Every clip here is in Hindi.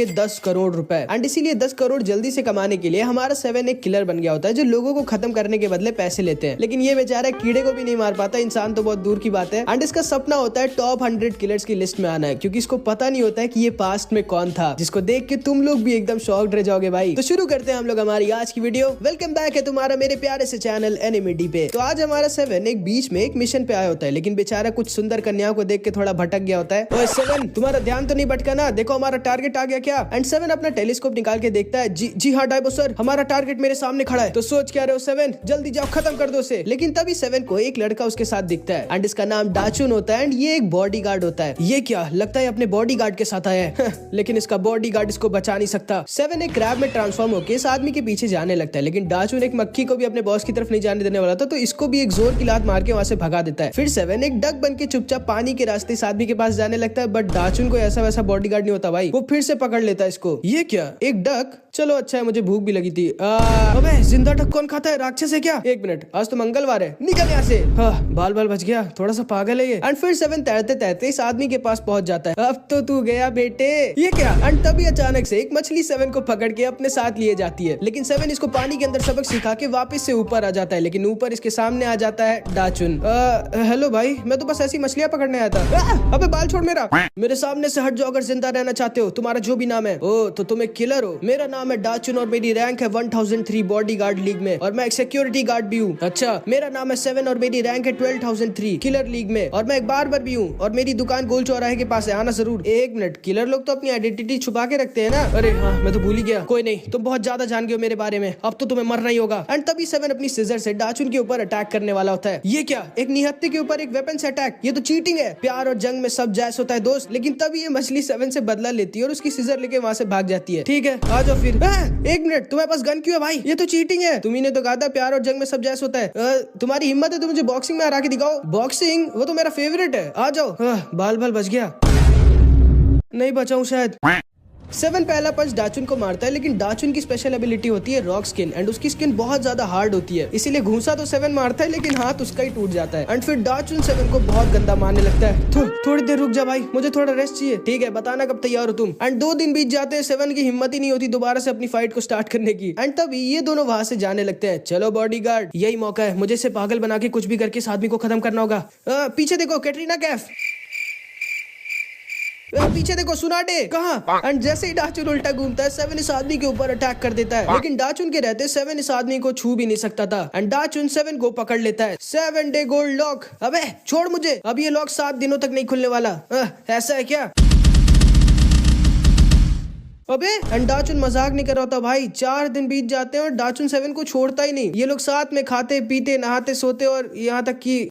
10 करोड़ रुपए। एंड इसीलिए 10 करोड़ जल्दी से कमाने के लिए हमारा 7 एक किलर बन गया होता है जो लोगों को खत्म करने के बदले पैसे लेते हैं। लेकिन ये बेचारा कीड़े को भी नहीं मार पाता, इंसान तो बहुत दूर की बात है। एंड इसका सपना होता है टॉप 100 किलर्स की लिस्ट में आना है, क्योंकि इसको पता नहीं होता है कि ये पास्ट में कौन था, जिसको देख के तुम लोग भी एकदम शॉक्ड रह जाओगे भाई। तो शुरू करते हैं हम लोग हमारी आज की वीडियो। वेलकम बैक है तुम्हारा मेरे प्यारे से चैनल एनिमिटी पे। तो आज हमारा 7 एक बीच में एक मिशन पे आया होता है, लेकिन बेचारा कुछ सुंदर कन्याओं को देख के थोड़ा भटक गया होता है। ओए 7, तुम्हारा ध्यान तो नहीं भटका ना? देखो हमारा टारगेट आ गया क्या? एंड 7 अपना टेलीस्कोप निकाल के देखता है। जी हाँ डाइबो सर, हमारा टारगेट मेरे सामने खड़ा है। तो सोच क्या रहे हो 7? जल्दी जाओ, खत्म कर दो उसे। लेकिन तभी 7 को एक लड़का उसके साथ दिखता है एंड इसका नाम डाचुन होता है एंड ये एक बॉडीगार्ड होता है। ये क्या लगता है अपने बॉडीगार्ड के साथ आया है लेकिन इसका बॉडीगार्ड इसको बचा नहीं सकता। 7 एक क्रैब में ट्रांसफॉर्म होकर इस आदमी के पीछे जाने लगता है, लेकिन डाचुन एक मक्खी को भी अपने बॉस की तरफ नहीं जाने देने वाला था, तो इसको भी एक जोर की लात मार के वहां से भगा देता है। फिर 7 एक डक बन के चुपचाप पानी के रास्ते इस आदमी के पास जाने लगता है, बट डाचुन को ऐसा वैसा बॉडीगार्ड नहीं होता भाई। वो फिर से पकड़ लेता है इसको। ये क्या एक डक? चलो अच्छा है, मुझे भूख भी लगी थी। अबे जिंदा डक कौन खाता है? राक्षस है क्या? एक मिनट, आज तो मंगलवार है, निकल यहाँ से। बाल बाल बच गया, थोड़ा सा पागल है ये। एंड फिर 7 तैरते तैरते इस आदमी के पास पहुंच जाता है। अब तो तू गया बेटे। ये क्या? एंड तभी अचानक से एक मछली 7 को पकड़ के अपने साथ लिए जाती है, लेकिन 7 इसको पानी के अंदर सबक सिखा के वापस से ऊपर आ जाता है, लेकिन ऊपर इसके सामने आ जाता है डाचुन। हेलो भाई, मैं तो बस ऐसी मछलियां पकड़ने आया था। अबे बाल छोड़ मेरा, मेरे सामने से हट जाओ अगर जिंदा रहना चाहते हो। तुम्हारा जो भी नाम है। ओ तो तुम एक किलर हो। मेरा नाम है डाचुन और मेरी रैंक है 1003 बॉडीगार्ड लीग में, और मैं एक सिक्योरिटी गार्ड भी हूँ। अच्छा, मेरा नाम है 7 और मेरी रैंक है 12003 किलर लीग में, और मैं एक बार्बर भी हूँ, और मेरी दुकान गोल चौराहे के पास है, आना जरूर। एक मिनट, किलर लोग तो अपनी आइडेंटिटी छुपा के रखते हैं ना? अरे हाँ, मैं तो भूल ही गया। कोई नहीं, तुम बहुत ज्यादा जान गए हो मेरे बारे में, अब तो तुम्हें मरना ही होगा। एंड तभी 7 अपनी सीजर से डाचुन के ऊपर अटैक करने वाला होता है। ये क्या? एक निहत्थे के ऊपर एक वेपन से अटैक? ये तो चीटिंग है। प्यार और जंग में सब जायज होता है दोस्त। लेकिन तभी ये मछली 7 से बदला लेती है और उसकी सीजर लेके वहां से भाग जाती है। ठीक है, आ जाओ फिर। एक मिनट, तुम्हारे पास गन क्यों है भाई? ये तो चीटिंग है। तुम्ही ने तो कहा था प्यार और जंग में सब जायज होता है। तुम्हारी हिम्मत है तो मुझे बॉक्सिंग में हरा के दिखाओ। बॉक्सिंग? वो तो मेरा फेवरेट है, आ जाओ। बाल बाल बच गया, नहीं बचाऊं शायद। 7 पहला पंच डाचुन को मारता है, लेकिन डाचुन की स्पेशल एबिलिटी होती है रॉक स्किन एंड उसकी स्किन बहुत ज्यादा हार्ड होती है, इसीलिए घूसा तो 7 मारता है लेकिन हाथ उसका ही टूट जाता है। एंड फिर डाचुन 7 को बहुत गंदा मारने लगता है। थोड़ी देर रुक जा भाई, मुझे थोड़ा रेस्ट चाहिए। ठीक है, बताना कब तैयार हो तुम। एंड 2 दिन बीत जाते हैं, 7 की हिम्मत ही नहीं होती दोबारा से अपनी फाइट को स्टार्ट करने की। एंड तभी ये दोनों वहां से जाने लगते हैं। चलो बॉडीगार्ड, यही मौका है, मुझे इसे पागल बना के कुछ भी करके इस आदमी को खत्म करना होगा। पीछे देखो, कैटरीना कैफ। पीछे देखो, सुनाडे कहाँ? एंड जैसे ही डाचुन उल्टा घूमता है, 7 इस आदमी के ऊपर अटैक कर देता है, लेकिन डाचुन के रहते 7 इस आदमी को छू भी नहीं सकता था। एंड डाचुन 7 को पकड़ लेता है। 7 डे गोल्ड लॉक। अबे छोड़ मुझे, अब ये लॉक 7 दिनों तक नहीं खुलने वाला। ऐसा है क्या? अबे एंड डाचुन मजाक नहीं कर रहा था भाई। 4 दिन बीत जाते हैं और डाचुन 7 को छोड़ता ही नहीं। ये लोग साथ में खाते पीते नहाते सोते, और यहाँ तक कि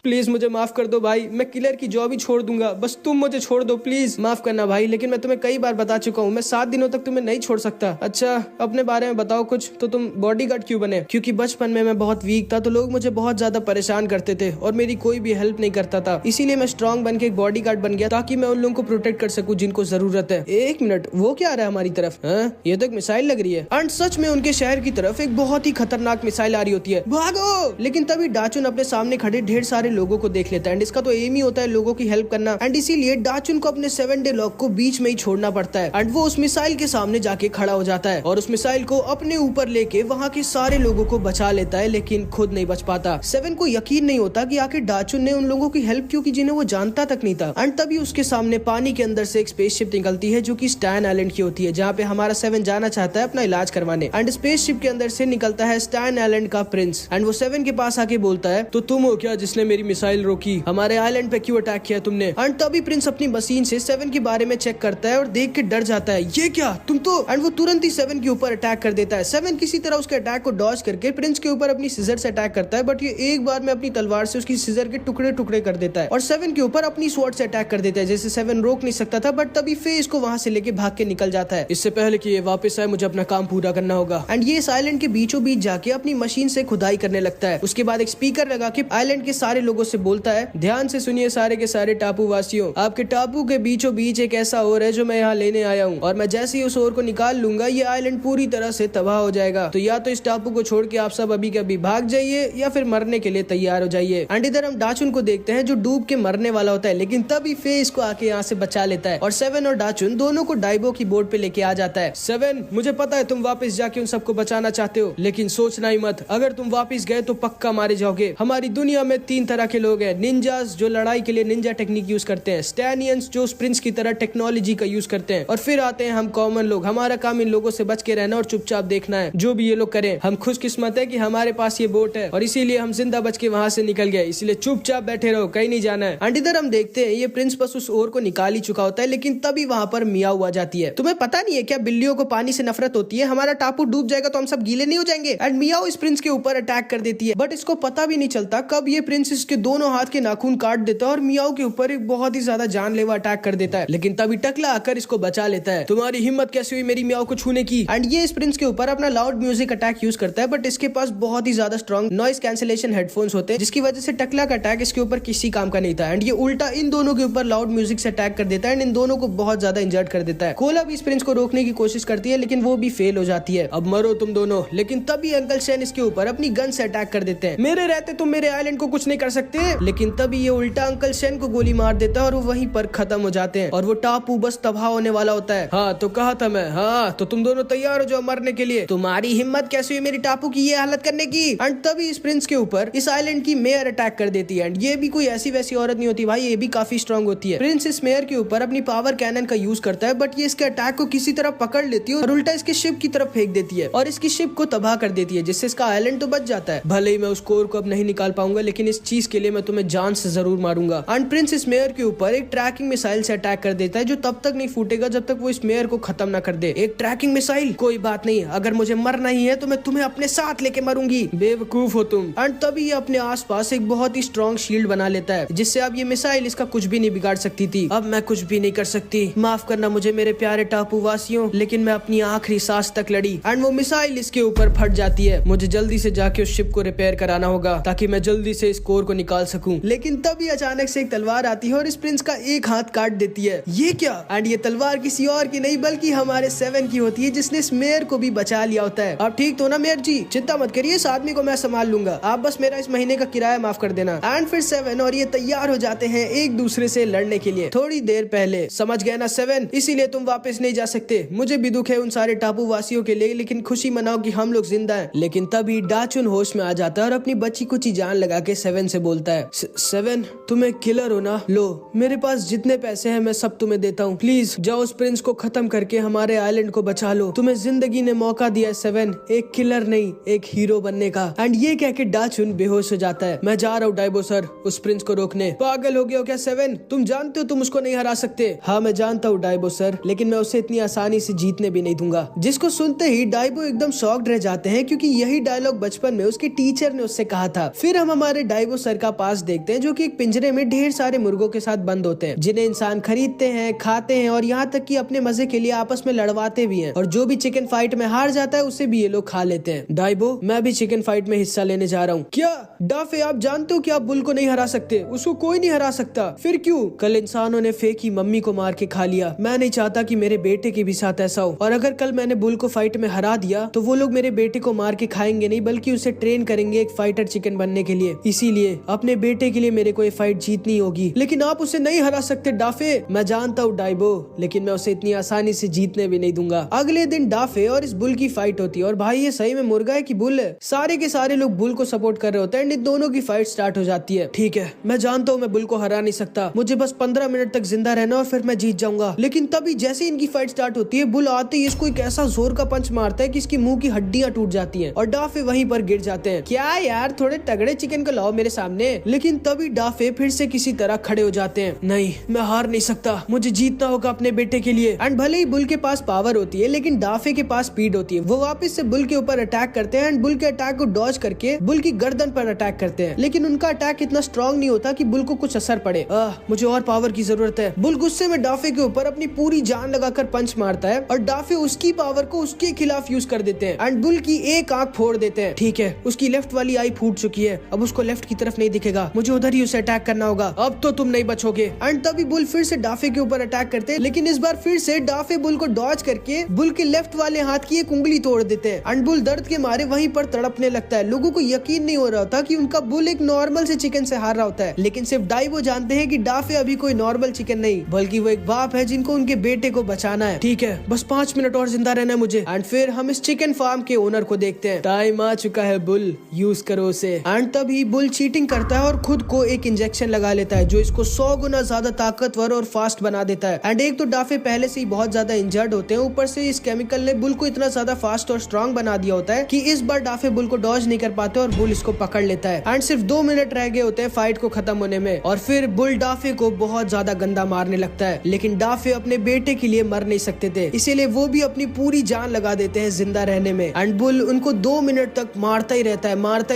प्लीज मुझे माफ कर दो भाई, मैं किलर की जॉब ही छोड़ दूंगा, बस तुम मुझे छोड़ दो प्लीज। माफ करना भाई, लेकिन मैं तुम्हें कई बार बता चुका हूँ, मैं 7 दिनों तक तुम्हें नहीं छोड़ सकता। अच्छा, अपने बारे में बताओ कुछ। तो तुम बॉडीगार्ड क्यों बने? क्योंकि बचपन में मैं बहुत वीक था, तो लोग मुझे बहुत ज्यादा परेशान करते थे और मेरी कोई भी हेल्प नहीं करता था, इसीलिए मैं स्ट्रॉन्ग बन के एक बॉडीगार्ड बन गया, ताकि मैं उन लोगों को प्रोटेक्ट कर सकूं जिनको जरूरत है। एक मिनट, वो क्या आ रहा है हमारी तरफ? ये तो एक मिसाइल लग रही है। एंड सच में उनके शहर की तरफ एक बहुत ही खतरनाक मिसाइल आ रही होती है। भागो! लेकिन तभी डाचुन अपने सामने खड़े ढेर सारे लोगों को देख लेता है। इसका तो एम ही होता है लोगों की हेल्प करना, एंड इसीलिए डाचुन को अपने 7 डे लॉक को बीच में ही छोड़ना पड़ता है। एंड वो उस मिसाइल के सामने जाके खड़ा हो जाता है और उस मिसाइल को अपने ऊपर लेके वहाँ के सारे लोगों को बचा लेता है, लेकिन खुद नहीं बच पाता। 7 को यकीन नहीं होता कि आखिर डाचुन ने उन लोगों की हेल्प क्यों की जिन्हें वो जानता तक नहीं था। एंड तभी उसके सामने पानी के अंदर से एक स्पेसशिप निकलती है, जो कि स्टैन आइलैंड की होती है, जहाँ पे हमारा 7 जाना चाहता है अपना इलाज करवाने। एंड स्पेसशिप के अंदर से निकलता है स्टैन आइलैंड का प्रिंस, एंड वो 7 के पास आके बोलता है, तो तुम हो क्या जिसने मेरी मिसाइल रोकी? हमारे आइलैंड पे क्यों अटैक किया तुमने? एंड तभी प्रिंस अपनी मशीन से 7 के बारे में चेक करता है और देख के डर जाता है। ये क्या? तुम तो। एंड वो तुरंत ही 7 के ऊपर अटैक कर देता है। 7 किसी तरह उसके अटैक को डॉज करके प्रिंस के ऊपर अपनी सीजर से अटैक करता है, बट ये एक बार में अपनी तलवार से उसकी सीजर के टुकड़े टुकड़े कर देता है और 7 के ऊपर अपनी स्वॉर्ड से अटैक कर देता है, जैसे 7 रोक नहीं सकता था। बट तभी फेस को वहां से लेके भाग के निकल जाता है। इससे पहले कि ये वापस आए, मुझे अपना काम पूरा करना होगा। एंड ये इस आइलैंड के बीचों बीच जाके अपनी मशीन से खुदाई करने लगता है। उसके बाद एक स्पीकर लगा के आइलैंड के सारे लोगों से बोलता है, ध्यान से सुनिए सारे के सारे टापू वासियों, आपके टापू के बीचों बीच एक ऐसा ओर है जो मैं यहाँ लेने आया हूँ, और मैं जैसे ही उस ओर को निकाल लूंगा ये आइलैंड पूरी तरह से तबाह हो जाएगा। तो या तो इस टापू को छोड़ के आप सब अभी के अभी भाग जाइए या फिर मरने के लिए तैयार हो जाइए। एंड इधर हम डाचुन को देखते हैं जो डूब के मरने वाला होता है, लेकिन तभी फे इसको आके यहाँ से बचा लेता है और सेवन और डाचुन दोनों को डाइबो की बोट पे लेके आ जाता है। सेवन, मुझे पता है तुम वापस जाके उन सबको बचाना चाहते हो, लेकिन सोचना ही मत, अगर तुम वापस गए तो पक्का मारे जाओगे। हमारी दुनिया में 3 तरह के लोग हैं, निंजास जो लड़ाई के लिए निंजा टेक्निक यूज करते हैं, स्टैनियंस जो स्प्रिंट्स की तरह टेक्नोलॉजी का यूज करते हैं, और फिर आते हैं हम कॉमन लोग। हमारा काम इन लोगों से बच के रहना और चुपचाप देखना है जो भी ये लोग करें। हम खुशकिस्मत है कि हमारे पास ये बोट है और इसीलिए हम जिंदा बच के वहाँ से निकल गए, इसलिए चुपचाप बैठे रहो, कहीं नहीं जाना है। एंड इधर हम देखते हैं ये प्रिंस बस उस ओर को निकाल ही चुका होता है, लेकिन तभी वहाँ पर मियाऊ आ जाती है। तुम्हें पता नहीं है क्या बिल्लियों को पानी से नफरत होती है, हमारा टापू डूब जाएगा तो हम सब गीले नहीं हो जाएंगे। एंड मियाऊ इस प्रिंस के ऊपर अटैक कर देती है, बट इसको पता भी नहीं चलता कब ये प्रिंस इसके दोनों हाथ के नाखून काट देता है और मियाऊ के ऊपर एक बहुत ही ज्यादा जानलेवा अटैक कर देता है। लेकिन तभी टकला आकर इसको बचा लेता है। तुम्हारी हिम्मत कैसे हुई मेरी मियाऊ को छूने की? एंड ये इस प्रिंस के ऊपर अपना लाउड म्यूजिक अटैक यूज करता है, बट इसके पास बहुत ही ज्यादा स्ट्रॉन्ग नॉइस कैंसिलेशन हेडफोन्स होते हैं, जिसकी वजह से टकला का अटैक इसके ऊपर किसी काम का नहीं था। एंड ये उल्टा इन दोनों के ऊपर लाउड म्यूजिक से अटैक कर देता है एंड इन दोनों को बहुत ज्यादा इंजर्ड कर देता है। कोला भी इस प्रिंस को रोकने की कोशिश करती है, लेकिन वो भी फेल हो जाती है। अब मरो तुम दोनों। लेकिन तभी अंकल शेन इसके ऊपर अपनी गन से अटैक कर देते हैं। मेरे रहते तुम मेरे आइलैंड को कुछ नहीं कर सकते। लेकिन तभी ये उल्टा अंकल शेन को गोली मार देता है और वो वहीं पर खत्म हो जाते हैं और वो टापू बस तबाह होने वाला होता है। हाँ तो कहा था मैं, हाँ तो तुम दोनों तैयार हो जाओ मरने के लिए। तुम्हारी हिम्मत कैसे हुई मेरी टापू की ये हालत करने की? एंड तभी इस प्रिंस के ऊपर इस आइलैंड की मेयर अटैक कर देती है। एंड ये भी कोई ऐसी वैसी औरत नहीं होती भाई, ये भी काफी स्ट्रॉन्ग होती है। प्रिंस इस मेयर के ऊपर अपनी पावर कैनन का यूज करता है, बट ये इसके अटैक को किसी तरह पकड़ लेती है और उल्टा इसके शिप की तरफ फेंक देती है और इसकी शिप को तबाह कर देती है, जिससे इसका आइलैंड तो बच जाता है। भले ही मैं उस कोर को अब नहीं निकाल पाऊंगा, लेकिन इस चीज के लिए मैं तुम्हें जान से जरूर मारूंगा। एंड प्रिंस इस मेयर के ऊपर एक ट्रैकिंग मिसाइल से अटैक कर देता है, जो तब तक नहीं फूटेगा जब तक वो इस मेयर को खत्म ना कर दे। एक ट्रैकिंग मिसाइल, कोई बात नहीं, अगर मुझे मरना ही है तो मैं तुम्हें अपने साथ लेके मरूंगी, बेवकूफ हो तुम। एंड तभी ये अपने आसपास एक बहुत ही स्ट्रॉन्ग शील्ड बना लेता है, जिससे अब ये मिसाइल इसका कुछ भी नहीं बिगाड़ सकती थी। अब मैं कुछ भी नहीं कर सकती, माफ करना मुझे मेरे प्यारे टापू वासियों, लेकिन मैं अपनी आखिरी सांस तक लड़ी। एंड वो मिसाइल इसके ऊपर फट जाती है। मुझे जल्दी से जाके उस शिप को रिपेयर कराना होगा ताकि मैं जल्दी से इस कोर को निकाल सकूं। लेकिन तभी अचानक से एक तलवार आती है और इस प्रिंस का एक हाथ काट देती है। ये क्या? एंड ये तलवार किसी और की नहीं बल्कि हमारे सेवन की होती है, जिसने इस मेयर को भी बचा लिया होता है। आप ठीक तो ना मेयर जी? चिंता मत करिए, इस आदमी को मैं संभाल लूंगा, आप बस मेरा इस महीने का किराया माफ कर देना। एंड फिर सेवन और ये तैयार हो जाते हैं एक दूसरे से लड़ने के लिए थोड़ी देर पहले। समझ गए ना सेवन? इसीलिए तुम वापस नहीं जा सकते। मुझे भी दुख है उन सारे टापू वासियों के लिए, लेकिन खुशी मनाओ कि हम लोग जिंदा हैं। लेकिन तभी डाचुन होश में आ जाता है और अपनी बच्ची कुछ जान लगा के सेवन से बोलता है, सेवन तुम एक किलर हो ना, लो मेरे पास जितने पैसे हैं मैं सब तुम्हें देता हूँ, प्लीज जाओ उस प्रिंस को खत्म करके हमारे आइलैंड को बचा लो। तुम्हें जिंदगी ने मौका दिया है सेवन, एक किलर नहीं एक हीरो बनने का। एंड ये कह के डाचुन बेहोश हो जाता है। मैं जा रहा हूँ डाइबो सर उस प्रिंस को रोकने। पागल हो गया हो क्या सेवन? तुम जानते हो तुम उसको नहीं हरा सकते। हाँ मैं जानता हूँ डाइबो सर, लेकिन मैं उसे इतनी आसानी से जीतने भी नहीं दूंगा। जिसको सुनते ही डाइबो एकदम शॉक्ड रह जाते हैं, क्योंकि यही डायलॉग बचपन में उसके टीचर ने उससे कहा था। फिर हम हमारे डाइबो सर का पास देखते हैं, जो कि एक पिंजरे में ढेर सारे मुर्गों के साथ बंद होते हैं, जिन्हें इंसान खरीदते हैं, खाते हैं और यहाँ तक कि अपने मजे के लिए आपस में लड़वाते भी हैं। और जो भी चिकन फाइट में हार जाता है उसे भी ये लोग खा लेते हैं। डाइबो मैं भी चिकन फाइट में हिस्सा लेने जा रहा हूँ। क्या डाफे आप जानते हो कि आप बुल को नहीं हरा सकते? उसको कोई नहीं हरा सकता। फिर क्यों? कल इंसानों ने फे की मम्मी को मार के खा लिया। मैं नहीं चाहता कि मेरे बेटे के भी साथ ऐसा हो, और अगर कल मैंने बुल को फाइट में हरा दिया तो वो लोग मेरे बेटे को मार के खाएंगे नहीं, बल्कि उसे ट्रेन करेंगे एक फाइटर चिकन बनने के लिए। इसीलिए अपने बेटे के लिए मेरे को ये फाइट जीतनी होगी। लेकिन आप उसे नहीं हरा सकते डाफे। मैं जानता हूँ डाइबो, लेकिन मैं उसे इतनी आसानी से जीतने भी नहीं दूंगा। अगले दिन डाफे और इस बुल की फाइट होती है, और भाई ये सही में मुर्गा है कि बुल है? सारे के सारे लोग बुल को सपोर्ट कर रहे होते हैं। इन दोनों की फाइट स्टार्ट हो जाती है। ठीक है मैं जानता हूँ मैं बुल को हरा नहीं सकता, मुझे बस 15 मिनट तक जिंदा रहना और फिर मैं जीत जाऊंगा। लेकिन तभी जैसे ही इनकी फाइट स्टार्ट होती है, बुल आते ही इसको एक ऐसा जोर का पंच मारता है कि इसकी मुंह की हड्डियां टूट जाती हैं और डाफे वहीं पर गिर जाते हैं। क्या यार, थोड़े तगड़े चिकन को लाओ मेरे सामने। लेकिन तभी डाफे फिर से किसी तरह खड़े हो जाते हैं। नहीं मैं हार नहीं सकता, मुझे जीतना होगा अपने बेटे के लिए। एंड भले ही बुल के पास पावर होती है, लेकिन डाफे के पास स्पीड होती है। वो वापस से बुल के ऊपर अटैक करते हैं एंड बुल के अटैक को डॉज करके बुल की गर्दन पर अटैक करते हैं। लेकिन उनका अटैक इतना स्ट्रॉन्ग नहीं होता कि बुल को कुछ असर पड़े। मुझे और पावर की जरूरत है। बुल गुस्से में डाफे के ऊपर अपनी पूरी जान लगाकर पंच मारता है और डाफे उसकी पावर को उसके खिलाफ यूज कर देते हैं एंड बुल की एक आंख फोड़ देते हैं। ठीक है उसकी लेफ्ट वाली आई फूट चुकी है, अब उसको लेफ्ट की तरफ तरफ नहीं दिखेगा, मुझे उधर ही उसे अटैक करना होगा, अब तो तुम नहीं बचोगे। एंड तभी बुल फिर से डाफे के ऊपर अटैक करते हैं, लेकिन इस बार फिर से डाफे बुल को डॉज करके बुल के लेफ्ट वाले हाथ की एक उंगली तोड़ देते हैं। एंड बुल दर्द के मारे वहीं पर तड़पने लगता है। लोगों को यकीन नहीं हो रहा था कि उनका बुल एक नॉर्मल से चिकन से हार रहा होता है, लेकिन सिर्फ डाइबो जानते हैं कि डाफे अभी कोई नॉर्मल चिकन नहीं, बल्कि वो एक बाप है जिनको उनके बेटे को बचाना है। ठीक है, बस 5 मिनट और जिंदा रहना है मुझे। एंड फिर हम इस चिकन फार्म के ओनर को देखते हैं। टाइम आ चुका है बुल, यूज करो उसे। एंड तभी बुल चीटिंग करता है और खुद को एक इंजेक्शन लगा लेता है जो इसको 100 गुना ज्यादा ताकतवर और फास्ट बना देता है। एंड एक तो डाफे पहले से ही बहुत ज्यादा इंजर्ड होते हैं, ऊपर से इस केमिकल ने बुल को इतना ज्यादा फास्ट और स्ट्रॉन्ग बना दिया होता है कि इस बार डाफे बुल को डॉज नहीं कर पाते और बुल इसको पकड़ लेता है। एंड सिर्फ 2 मिनट रह गए होते हैं फाइट को खत्म होने में, और फिर बुल डाफे को बहुत ज्यादा गंदा मारने लगता है। लेकिन डाफे अपने बेटे के लिए मर नहीं सकते थे, इसीलिए वो भी अपनी पूरी जान लगा देते हैं जिंदा रहने में। एंड बुल उनको 2 मिनट तक मारता ही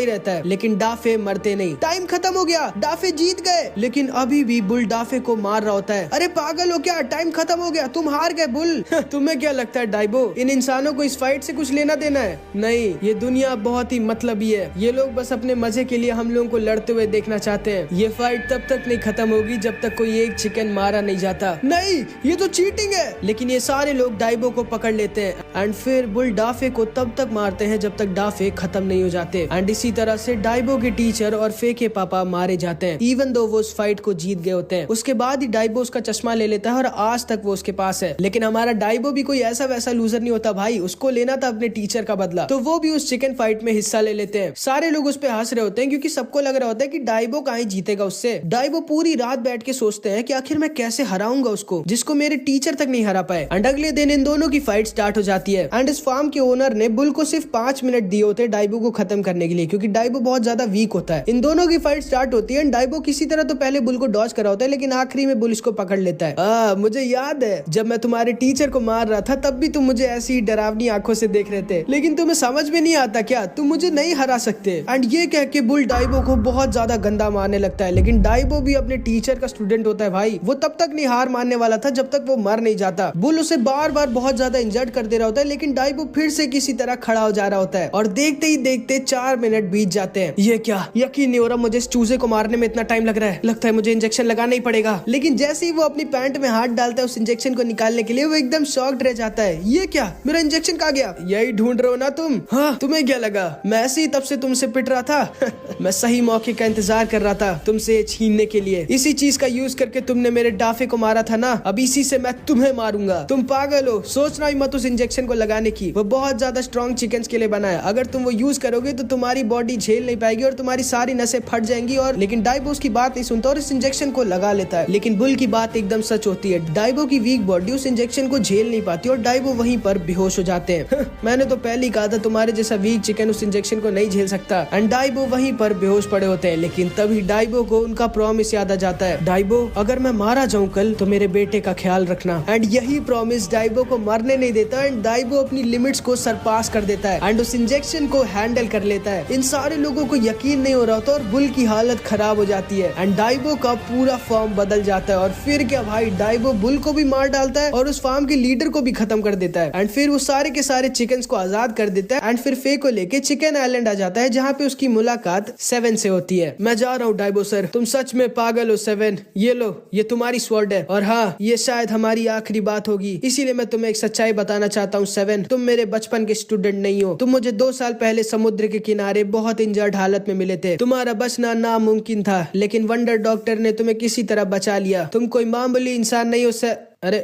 रहता है, लेकिन डाफे मरते नहीं। टाइम खत्म हो गया, डाफे जीत गए, लेकिन अभी भी बुल डाफे को मार रहा होता है। अरे पागल हो क्या, टाइम खत्म हो गया, तुम हार गए बुल। तुम्हें क्या लगता है डाइबो, इन इंसानों को इस फाइट से कुछ लेना देना है? नहीं, ये दुनिया बहुत ही मतलबी है, ये लोग बस अपने मजे के लिए हम लोगों को लड़ते हुए देखना चाहते हैं। ये फाइट तब तक नहीं खत्म होगी जब तक कोई एक चिकन मारा नहीं जाता। नहीं, ये तो चीटिंग है। लेकिन ये सारे लोग डाइबो को पकड़ लेते हैं एंड फिर बुल डाफे को तब तक मारते हैं जब तक डाफे खत्म नहीं हो जाते। एंड इसी तरह से डाइबो के टीचर और फे के पापा मारे जाते हैं, इवन दो वो उस फाइट को जीत गए होते हैं। उसके बाद ही डाइबो उसका चश्मा ले लेता है और आज तक वो उसके पास है। लेकिन हमारा डाइबो भी कोई ऐसा वैसा लूजर नहीं होता भाई, उसको लेना था अपने टीचर का बदला, तो वो भी उस चिकन फाइट में हिस्सा ले लेते हैं। सारे लोग उस पे हंस रहे होते हैं क्योंकि सबको लग रहा होता है कि डाइबो कहीं जीतेगा उससे। डाइबो पूरी रात बैठ के सोचते हैं कि आखिर मैं कैसे हराऊंगा उसको जिसको मेरे टीचर तक नहीं हरा पाए। एंड अगले दिन इन दोनों की फाइट स्टार्ट हो जाती है। एंड इस फार्म के ओनर ने बुल को सिर्फ 5 मिनट दिए होते हैं डाइबो को खत्म करने के लिए, क्योंकि डाइबो बहुत ज्यादा वीक होता है। इन दोनों की फाइट स्टार्ट होती है। डाइबो किसी तरह तो पहले बुल को डॉज करा होता है, लेकिन आखिरी में बुल इसको पकड़ लेता है। मुझे याद है जब मैं तुम्हारे टीचर को मार रहा था तब भी तुम मुझे ऐसी डरावनी आंखों से देख रहे थे, लेकिन तुम्हें समझ में नहीं आता क्या, तुम मुझे नहीं हरा सकते। एंड ये कह के बुल डाइबो को बहुत ज्यादा गंदा मारने लगता है। लेकिन डाइबो भी अपने टीचर का स्टूडेंट होता है भाई, वो तब तक नहीं हार मानने वाला था जब तक वो मर नहीं जाता। बुल उसे बार बार बहुत ज्यादा इंजर्ड कर दे रहा होता है, लेकिन डाइबो फिर से किसी तरह खड़ा हो जा रहा होता है। और देखते ही देखते 4 मिनट बीत जाते हैं। ये क्या, यकीन नहीं हो रहा मुझे इस चूजे को मारने में इतना टाइम लग रहा है, लगता है मुझे इंजेक्शन लगाना ही पड़ेगा। लेकिन जैसे ही वो अपनी पैंट में हाथ डालता है उस इंजेक्शन को निकालने के लिए, वो एकदम शॉक्ड रह जाता है। ये क्या, मेरा इंजेक्शन कहाँ गया? यही ढूंढ रहे हो ना तुम? हाँ, तुम्हें क्या लगा मैं ऐसे ही तब से तुमसे पिट रहा था? मैं सही मौके का इंतजार कर रहा था तुमसे छीनने के लिए। इसी चीज का यूज करके तुमने मेरे डाफे को मारा था ना, अब इसी से मैं तुम्हें मारूंगा। तुम पागल हो, सोचना ही मत उस इंजेक्शन को लगाने की, वो बहुत ज्यादा स्ट्रॉन्ग चिकन के लिए बना है। अगर तुम वो यूज करोगे तो तुम्हारी बॉडी झेल नहीं पाएगी और तुम्हारी सारी नसें फट जाएंगी। और लेकिन डाइबो उसकी बात नहीं सुनता और इस इंजेक्शन को लगा लेता है। लेकिन बुल की बात एकदम सच होती है, डाइबो की वीक बॉडी उस इंजेक्शन को झेल नहीं पाती और डाइबो वहीं पर बेहोश हो जाते हैं। मैंने तो पहले ही कहा था तुम्हारे जैसा वीक चिकन उस इंजेक्शन को नहीं झेल सकता। एंड डाइबो वहीं पर बेहोश पड़े होते हैं। लेकिन तभी डाइबो को उनका प्रॉमिस याद आ जाता है, डाइबो अगर मैं मारा जाऊं कल तो मेरे बेटे का ख्याल रखना। एंड यही प्रॉमिस डाइबो को मरने नहीं देता। एंड डाइबो अपनी लिमिट्स को सरपास कर देता है एंड उस इंजेक्शन को हैंडल कर लेता है। इन सारे लोगों को यकीन नहीं हो रहा होता और बुल की हालत खराब हो जाती है। एंड डाइबो का पूरा फॉर्म बदल जाता है। और फिर क्या भाई, डाइबो बुल को भी मार डालता है और उस फार्म के लीडर को भी खत्म कर देता है। एंड फिर वो सारे के सारे चिकन्स को आजाद कर देता है। एंड फिर फे को लेके चिकन आइलैंड आ जाता है, जहाँ पे उसकी मुलाकात 7 से होती है। मैं जा रहा हूँ डाइबो सर, तुम सच में पागल हो 7। ये लो, ये तुम्हारी स्वॉर्ड है और हाँ, ये शायद हमारी आखिरी बात होगी, इसीलिए मैं तुम्हें एक सच्चाई बताना चाहता हूँ 7। तुम मेरे बचपन के स्टूडेंट नहीं हो। तुम मुझे 2 साल पहले समुद्र के किनारे बहुत इंजर्ड हालत में मिले थे। तुम्हारा बचना नामुमकिन था, लेकिन वंडर डॉक्टर ने तुम्हें किसी तरह बचा लिया। तुम कोई मामूली इंसान नहीं हो सर। अरे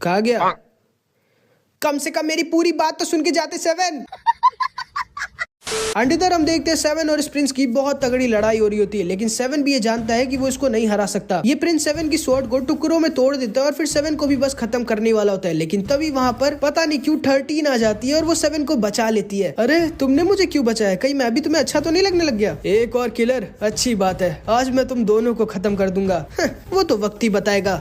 कहा गया, कम से कम मेरी पूरी बात तो सुन के जाते 7। एंड इधर हम देखते हैं 7 और इस प्रिंस की बहुत तगड़ी लड़ाई हो रही होती है, लेकिन 7 भी ये जानता है कि वो इसको नहीं हरा सकता। ये प्रिंस 7 की स्वॉर्ड को टुकड़ों में तोड़ देता है और फिर 7 को भी बस खत्म करने वाला होता है। लेकिन तभी वहाँ पर पता नहीं क्यों 13 आ जाती है और वो 7 को बचा लेती है। अरे तुमने मुझे क्यों बचाया, कहीं मैं भी तुम्हें अच्छा तो नहीं लगने लग गया? एक और किलर, अच्छी बात है, आज मैं तुम दोनों को खत्म कर दूंगा। वो तो वक्त ही बताएगा।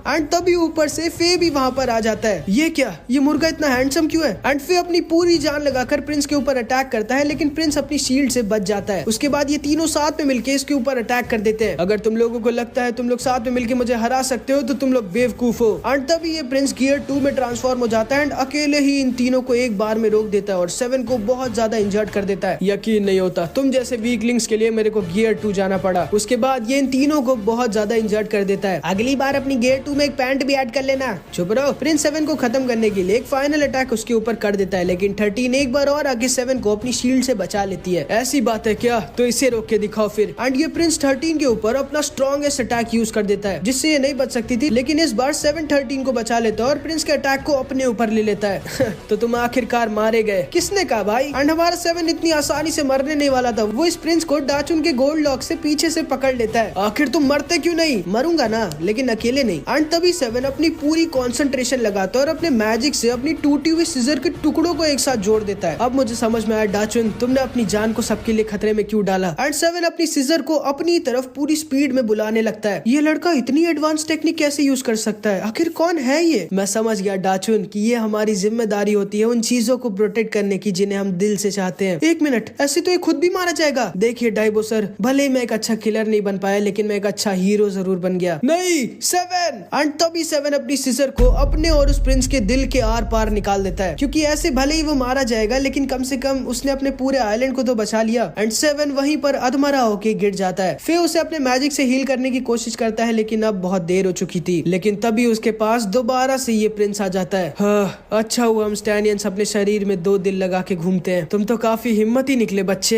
एंड तभी ऊपर से फे भी वहाँ पर आ जाता है। ये क्या, ये मुर्गा इतना हैंडसम क्यों है? एंड फे अपनी पूरी जान लगाकर प्रिंस के ऊपर अटैक करता है, लेकिन प्रिंस अपनी शील्ड से बच जाता है। उसके बाद ये तीनों साथ में मिलके इसके ऊपर अटैक कर देते हैं। अगर तुम लोगों को लगता है तुम लोग साथ में मिलके मुझे हरा सकते हो तो तुम लोग बेवकूफ हो। एंड तभी ये प्रिंस गियर 2 में ट्रांसफॉर्म हो जाता है एंड अकेले ही इन तीनों को एक बार में रोक देता है और 7 को बहुत ज्यादा इंजर्ड कर देता है। यकीन नहीं होता, तुम जैसे वीकलिंग्स के लिए मेरे को गियर 2 जाना पड़ा। उसके बाद ये इन तीनों को बहुत ज्यादा इंजर्ड कर देता है। अगली बार अपनी गियर 2 में एक पैंट भी ऐड कर लेना। चुप रहो। प्रिंस 7 को खत्म करने के लिए एक फाइनल अटैक उसके ऊपर कर देता है, लेकिन 13 एक बार और आगे 7 को अपनी शील्ड से बचा लेती है। ऐसी बात है क्या? तो इसे रोक के दिखाओ फिर। एंड ये प्रिंस 13 के ऊपर अपना स्ट्रॉन्गेस्ट अटैक यूज कर देता है, जिससे ये नहीं बच सकती थी, लेकिन इस बार 7 13 को बचा लेता है और प्रिंस के अटैक को अपने ऊपर ले लेता है। तो तुम आखिरकार मारे गए। किसने कहा भाई? एंड हमारा 7 इतनी आसानी से मरने नहीं वाला था। वो इस प्रिंस को डाचुन के गोल्ड लॉक से पीछे से पकड़ लेता है। आखिर तुम मरते क्यों नहीं? मरूंगा ना, लेकिन अकेले नहीं। एंड तभी 7 अपनी पूरी कंसंट्रेशन लगाता है और अपने मैजिक से अपनी टूटी हुई सीजर के टुकड़ों को एक साथ जोड़ देता है। अब मुझे समझ में आया डाचुन, तुमने अपनी जान को सबके लिए खतरे में क्यों डाला। एंड 7 अपनी सीजर को अपनी तरफ पूरी स्पीड में बुलाने लगता है। ये लड़का इतनी एडवांस टेक्निक कैसे यूज कर सकता है? आखिर कौन है ये? मैं समझ गया डाचुन कि ये हमारी जिम्मेदारी होती है उन चीजों को प्रोटेक्ट करने की जिन्हें हम दिल से चाहते हैं। एक मिनट, ऐसे तो ये खुद भी मारा जाएगा। देखिए डाइबो सर, भले मैं एक अच्छा किलर नहीं बन पाया, लेकिन मैं एक अच्छा हीरो जरूर बन गया। नहीं 7। एंड तभी 7 अपनी सीजर को अपने और उस प्रिंस के दिल के आर पार निकाल देता है, क्योंकि ऐसे भले ही वो मारा जाएगा, लेकिन कम से कम उसने अपने पूरे आइलैंड को तो बचा लिया। एंड 7 वहीं पर अधमरा होके गिर जाता है। फिर उसे अपने मैजिक से हील करने की कोशिश करता है, लेकिन अब बहुत देर हो चुकी थी। लेकिन तभी उसके पास दोबारा से ये प्रिंस आ जाता है। हाँ, अच्छा हुआ हम स्टैनियंस अपने शरीर में 2 दिल लगा के घूमते हैं। तुम तो काफी हिम्मती निकले बच्चे।